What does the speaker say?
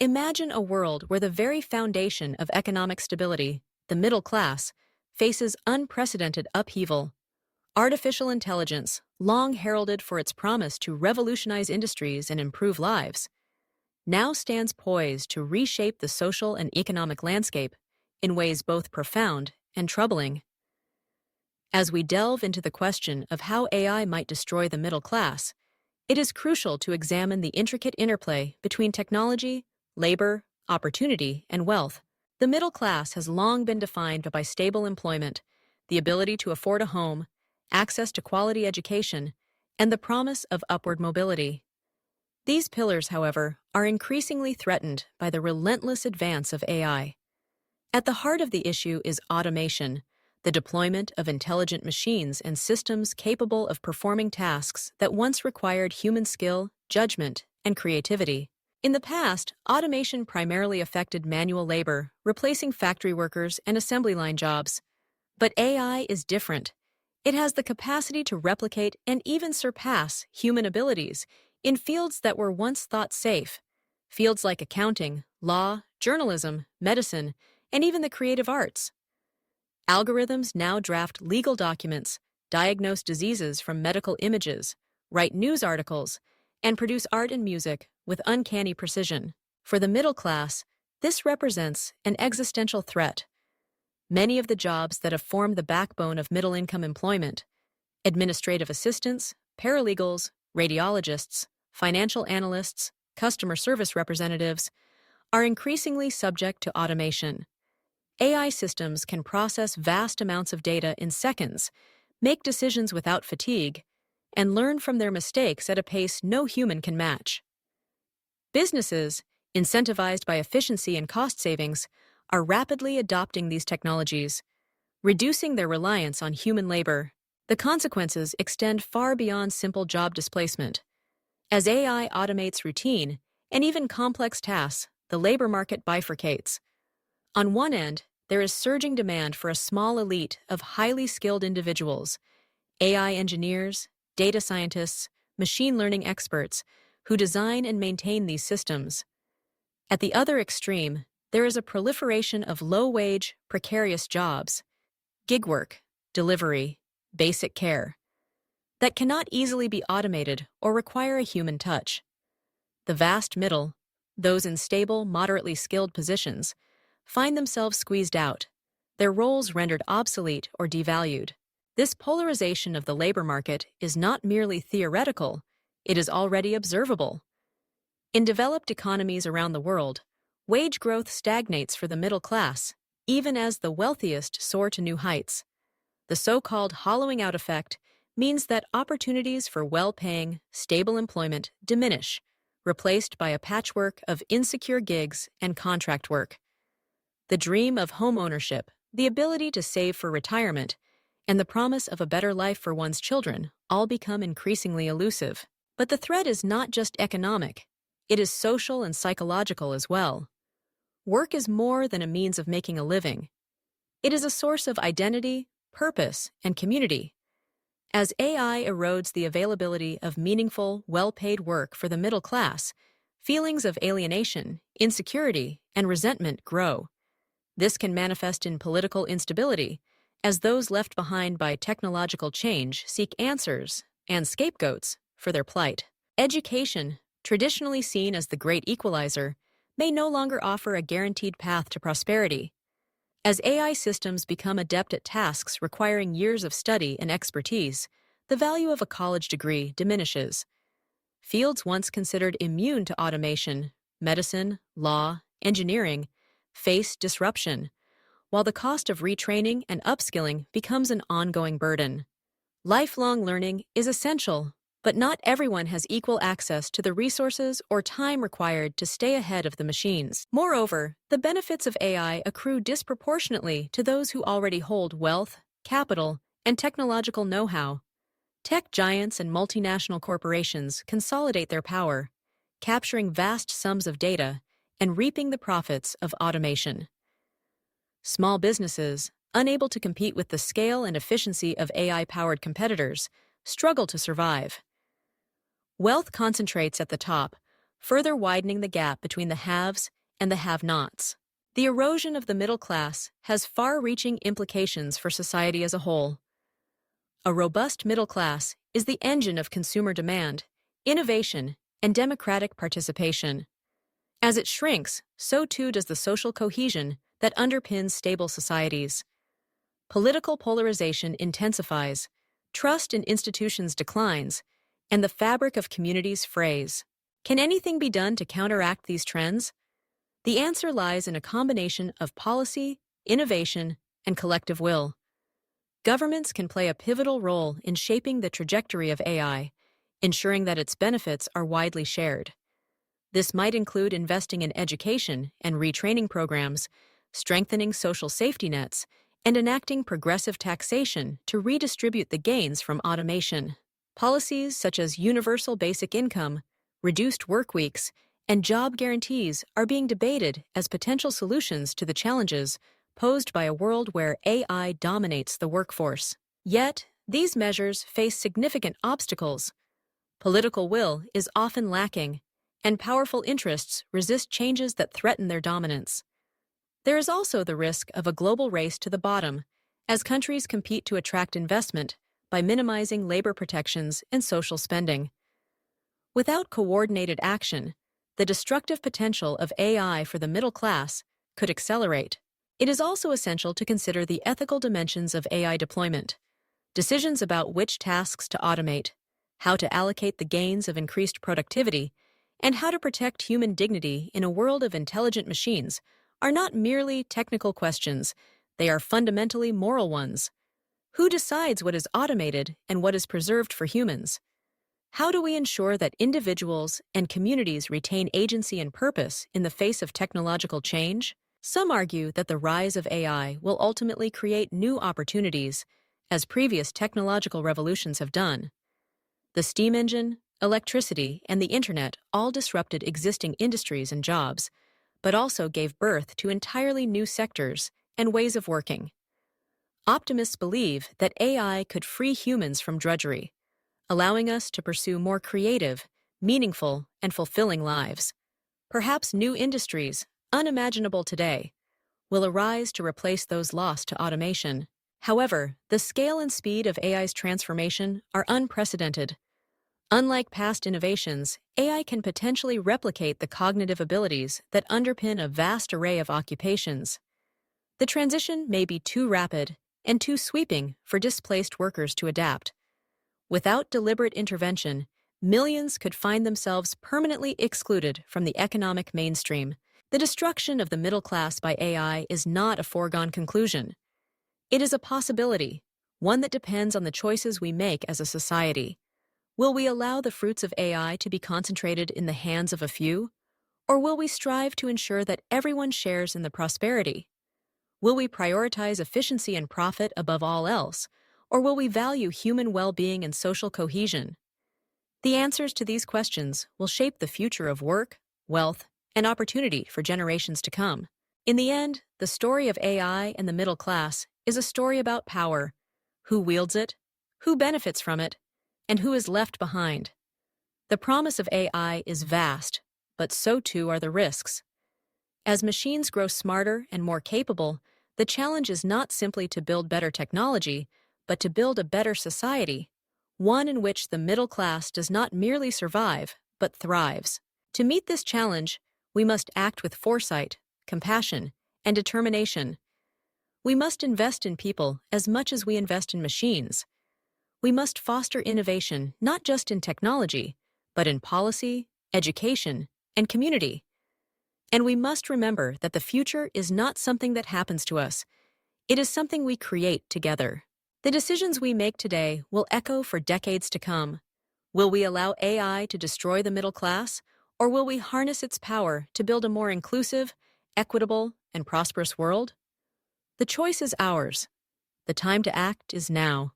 Imagine a world where the very foundation of economic stability, the middle class, faces unprecedented upheaval. Artificial intelligence, long heralded for its promise to revolutionize industries and improve lives, now stands poised to reshape the social and economic landscape in ways both profound and troubling. As we delve into the question of how AI might destroy the middle class, it is crucial to examine the intricate interplay between technology, labor, opportunity, and wealth. The middle class has long been defined by stable employment, the ability to afford a home, access to quality education, and the promise of upward mobility. These pillars, however, are increasingly threatened by the relentless advance of AI. At the heart of the issue is automation, the deployment of intelligent machines and systems capable of performing tasks that once required human skill, judgment, and creativity. In the past, automation primarily affected manual labor, replacing factory workers and assembly line jobs. But AI is different. It has the capacity to replicate and even surpass human abilities in fields that were once thought safe. Fields like accounting, law, journalism, medicine, and even the creative arts. Algorithms now draft legal documents, diagnose diseases from medical images, write news articles, and produce art and music with uncanny precision. For the middle class, this represents an existential threat. Many of the jobs that have formed the backbone of middle-income employment, administrative assistants, paralegals, radiologists, financial analysts, customer service representatives, are increasingly subject to automation. AI systems can process vast amounts of data in seconds, make decisions without fatigue, and learn from their mistakes at a pace no human can match. Businesses, incentivized by efficiency and cost savings, are rapidly adopting these technologies, reducing their reliance on human labor. The consequences extend far beyond simple job displacement. As AI automates routine and even complex tasks, the labor market bifurcates. On one end, there is surging demand for a small elite of highly skilled individuals, AI engineers, data scientists, machine learning experts, who design and maintain these systems. At the other extreme, there is a proliferation of low-wage, precarious jobs, gig work, delivery, basic care, that cannot easily be automated or require a human touch. The vast middle, those in stable, moderately skilled positions, find themselves squeezed out, their roles rendered obsolete or devalued. This polarization of the labor market is not merely theoretical, it is already observable. In developed economies around the world, wage growth stagnates for the middle class, even as the wealthiest soar to new heights. The so-called hollowing out effect means that opportunities for well-paying, stable employment diminish, replaced by a patchwork of insecure gigs and contract work. The dream of home ownership, the ability to save for retirement, and the promise of a better life for one's children all become increasingly elusive. But the threat is not just economic, it is social and psychological as well. Work is more than a means of making a living. It is a source of identity, purpose, and community. As AI erodes the availability of meaningful, well-paid work for the middle class, feelings of alienation, insecurity, and resentment grow. This can manifest in political instability, as those left behind by technological change seek answers and scapegoats for their plight. Education, traditionally seen as the great equalizer, may no longer offer a guaranteed path to prosperity. As AI systems become adept at tasks requiring years of study and expertise, the value of a college degree diminishes. Fields once considered immune to automation, medicine, law, engineering, face disruption, while the cost of retraining and upskilling becomes an ongoing burden. Lifelong learning is essential, but not everyone has equal access to the resources or time required to stay ahead of the machines. Moreover, the benefits of AI accrue disproportionately to those who already hold wealth, capital, and technological know-how. Tech giants and multinational corporations consolidate their power, capturing vast sums of data and reaping the profits of automation. Small businesses, unable to compete with the scale and efficiency of AI-powered competitors, struggle to survive. Wealth concentrates at the top, further widening the gap between the haves and the have-nots. The erosion of the middle class has far-reaching implications for society as a whole. A robust middle class is the engine of consumer demand, innovation, and democratic participation. As it shrinks, so too does the social cohesion that underpins stable societies. Political polarization intensifies, trust in institutions declines, and the fabric of communities frays. Can anything be done to counteract these trends? The answer lies in a combination of policy, innovation, and collective will. Governments can play a pivotal role in shaping the trajectory of AI, ensuring that its benefits are widely shared. This might include investing in education and retraining programs, strengthening social safety nets, and enacting progressive taxation to redistribute the gains from automation. Policies such as universal basic income, reduced work weeks, and job guarantees are being debated as potential solutions to the challenges posed by a world where AI dominates the workforce. Yet, these measures face significant obstacles. Political will is often lacking, and powerful interests resist changes that threaten their dominance. There is also the risk of a global race to the bottom, as countries compete to attract investment by minimizing labor protections and social spending. Without coordinated action, the destructive potential of AI for the middle class could accelerate. It is also essential to consider the ethical dimensions of AI deployment. Decisions about which tasks to automate, how to allocate the gains of increased productivity, and how to protect human dignity in a world of intelligent machines are not merely technical questions, they are fundamentally moral ones. Who decides what is automated and what is preserved for humans? How do we ensure that individuals and communities retain agency and purpose in the face of technological change? Some argue that the rise of AI will ultimately create new opportunities, as previous technological revolutions have done. The steam engine, electricity, and the internet all disrupted existing industries and jobs, but also gave birth to entirely new sectors and ways of working. Optimists believe that AI could free humans from drudgery, allowing us to pursue more creative, meaningful, and fulfilling lives. Perhaps new industries, unimaginable today, will arise to replace those lost to automation. However, the scale and speed of AI's transformation are unprecedented. Unlike past innovations, AI can potentially replicate the cognitive abilities that underpin a vast array of occupations. The transition may be too rapid and too sweeping for displaced workers to adapt. Without deliberate intervention, millions could find themselves permanently excluded from the economic mainstream. The destruction of the middle class by AI is not a foregone conclusion. It is a possibility, one that depends on the choices we make as a society. Will we allow the fruits of AI to be concentrated in the hands of a few? Or will we strive to ensure that everyone shares in the prosperity? Will we prioritize efficiency and profit above all else? Or will we value human well-being and social cohesion? The answers to these questions will shape the future of work, wealth, and opportunity for generations to come. In the end, the story of AI and the middle class is a story about power, who wields it, who benefits from it, and who is left behind. The promise of AI is vast, but so too are the risks. As machines grow smarter and more capable, the challenge is not simply to build better technology, but to build a better society, one in which the middle class does not merely survive, but thrives. To meet this challenge, we must act with foresight, compassion, and determination. We must invest in people as much as we invest in machines. We must foster innovation not just in technology, but in policy, education, and community. And we must remember that the future is not something that happens to us. It is something we create together. The decisions we make today will echo for decades to come. Will we allow AI to destroy the middle class, or will we harness its power to build a more inclusive, equitable, and prosperous world? The choice is ours. The time to act is now.